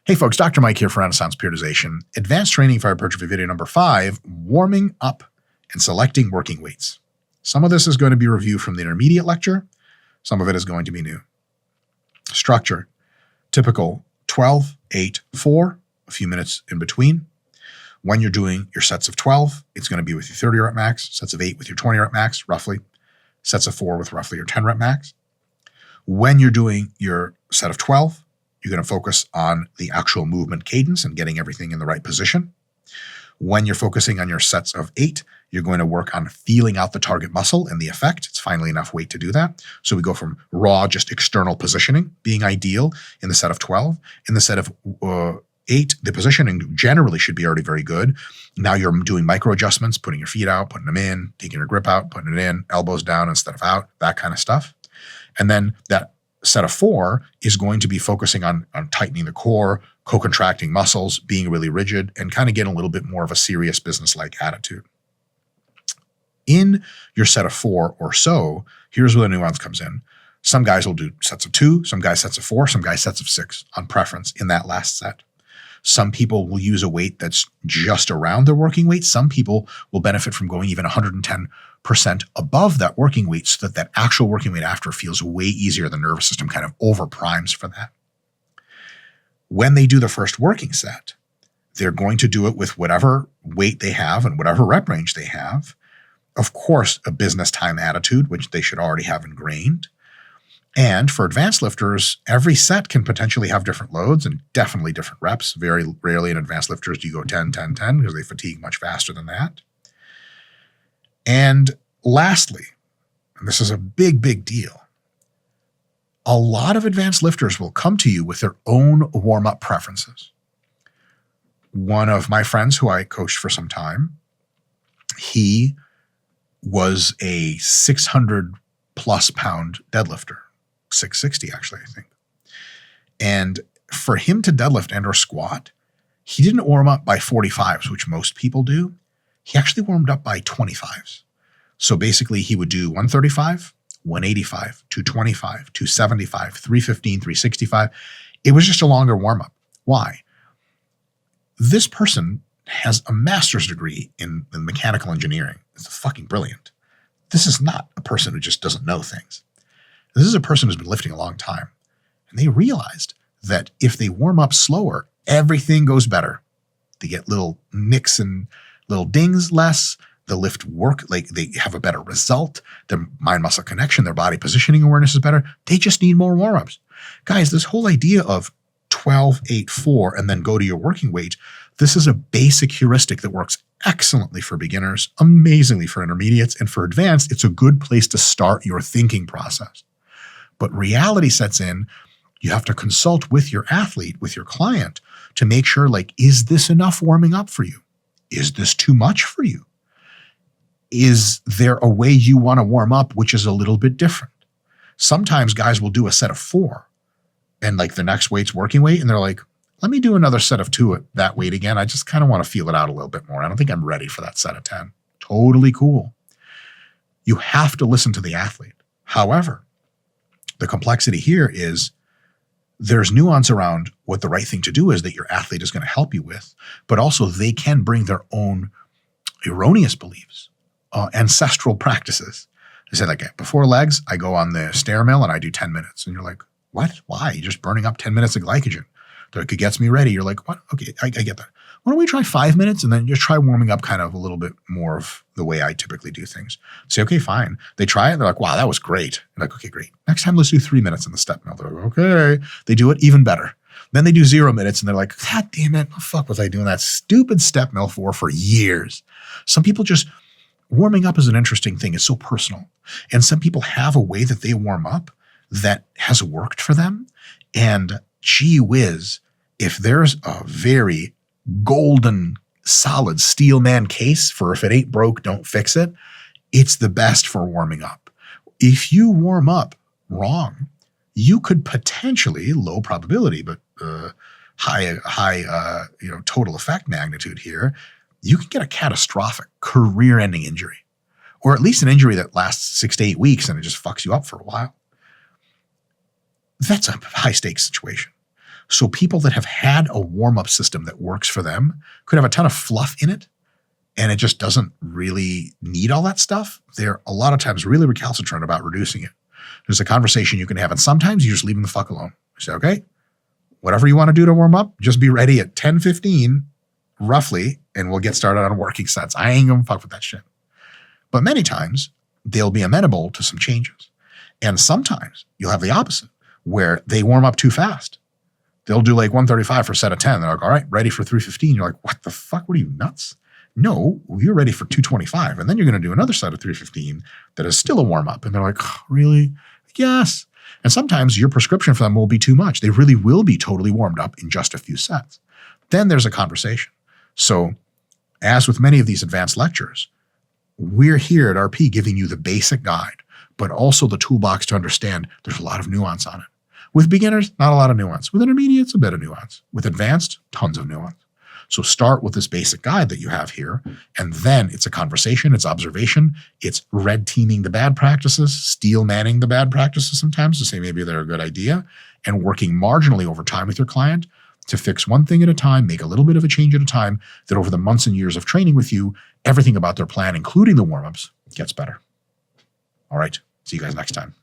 Hey folks, Dr. Mike here for Renaissance Periodization. Advanced Training for Hypertrophy video number 5, warming up and selecting working weights. Some of this is going to be review from the intermediate lecture. Some of it is going to be new. Structure, typical 12, 8, 4, a few minutes in between. When you're doing your sets of 12, it's going to be with your 30 rep max, sets of 8 with your 20 rep max, roughly, sets of 4 with roughly your 10 rep max. When you're doing your set of 12, you're going to focus on the actual movement cadence and getting everything in the right position. When you're focusing on your sets of 8, you're going to work on feeling out the target muscle and the effect. It's finally enough weight to do that. So we go from raw, just external positioning being ideal in the set of 12. In the set of 8, the positioning generally should be already very good. Now you're doing micro adjustments, putting your feet out, putting them in, taking your grip out, putting it in, elbows down instead of out, that kind of stuff. And then that set of 4 is going to be focusing on tightening the core, co-contracting muscles, being really rigid, and kind of getting a little bit more of a serious business-like attitude. In your set of 4 or so, here's where the nuance comes in. Some guys will do sets of 2, some guys sets of 4, some guys sets of 6 on preference in that last set. Some people will use a weight that's just around their working weight. Some people will benefit from going even 110% above that working weight so that that actual working weight after feels way easier. The nervous system kind of over primes for that. When they do the first working set, they're going to do it with whatever weight they have and whatever rep range they have. Of course, a business time attitude, which they should already have ingrained. And for advanced lifters, every set can potentially have different loads and definitely different reps. Very rarely in advanced lifters do you go 10, 10, 10 because they fatigue much faster than that. And lastly, and this is a big, big deal, a lot of advanced lifters will come to you with their own warm-up preferences. One of my friends who I coached for some time, he was a 600 plus pound deadlifter. 660 actually, I think. And for him to deadlift and or squat, he didn't warm up by 45s, which most people do. He actually warmed up by 25s. So basically he would do 135, 185, 225, 275, 315, 365. It was just a longer warm up. Why? This person has a master's degree in mechanical engineering. It's fucking brilliant. This is not a person who just doesn't know things. This is a person who's been lifting a long time. And they realized that if they warm up slower, everything goes better. They get little nicks and little dings less. The lift work, like they have a better result. Their mind-muscle connection, their body positioning awareness is better. They just need more warm-ups. Guys, this whole idea of 12, 8, 4, and then go to your working weight, this is a basic heuristic that works excellently for beginners, amazingly for intermediates, and for advanced, it's a good place to start your thinking process. But reality sets in, you have to consult with your athlete, with your client, to make sure, like, is this enough warming up for you? Is this too much for you? Is there a way you want to warm up which is a little bit different? Sometimes guys will do a set of 4 and like the next weight's working weight, and they're like, let me do another set of 2 at that weight again. I just kind of want to feel it out a little bit more. I don't think I'm ready for that set of 10. Totally cool. You have to listen to the athlete. However, the complexity here is there's nuance around what the right thing to do is that your athlete is going to help you with, but also they can bring their own erroneous beliefs, ancestral practices. They say, like, before legs, I go on the stair mill and I do 10 minutes. And you're like, what? Why? You're just burning up 10 minutes of glycogen. They're like, it gets me ready. You're like, what? Okay, I get that. Why don't we try 5 minutes and then just try warming up kind of a little bit more of the way I typically do things. Say, okay, fine. They try it. They're like, wow, that was great. You're like, okay, great. Next time, let's do 3 minutes in the step mill. They're like, okay. They do it even better. Then they do 0 minutes and they're like, God damn it. What the fuck was I doing that stupid step mill for years? Some people just, warming up is an interesting thing. It's so personal. And some people have a way that they warm up that has worked for them. And gee whiz, if there's a very golden, solid steel man case for if it ain't broke, don't fix it, it's the best for warming up. If you warm up wrong, you could potentially, low probability, but high total effect magnitude here, you can get a catastrophic career-ending injury, or at least an injury that lasts 6 to 8 weeks and it just fucks you up for a while. That's a high-stakes situation. So people that have had a warm-up system that works for them could have a ton of fluff in it, and it just doesn't really need all that stuff. They're a lot of times really recalcitrant about reducing it. There's a conversation you can have, and sometimes you just leave them the fuck alone. You say, okay, whatever you want to do to warm up, just be ready at 10:15 roughly, and we'll get started on working sets. I ain't gonna fuck with that shit. But many times they'll be amenable to some changes. And sometimes you'll have the opposite, where they warm up too fast. They'll do like 135 for a set of 10. They're like, all right, ready for 315. You're like, what the fuck? What are you, nuts? No, you're ready for 225. And then you're going to do another set of 315 that is still a warm up. And they're like, oh, really? Yes. And sometimes your prescription for them will be too much. They really will be totally warmed up in just a few sets. Then there's a conversation. So as with many of these advanced lectures, we're here at RP giving you the basic guide, but also the toolbox to understand there's a lot of nuance on it. With beginners, not a lot of nuance. With intermediates, a bit of nuance. With advanced, tons of nuance. So start with this basic guide that you have here, and then it's a conversation, it's observation, it's red teaming the bad practices, steel manning the bad practices sometimes to say maybe they're a good idea, and working marginally over time with your client to fix one thing at a time, make a little bit of a change at a time, that over the months and years of training with you, everything about their plan, including the warm-ups, gets better. All right, see you guys next time.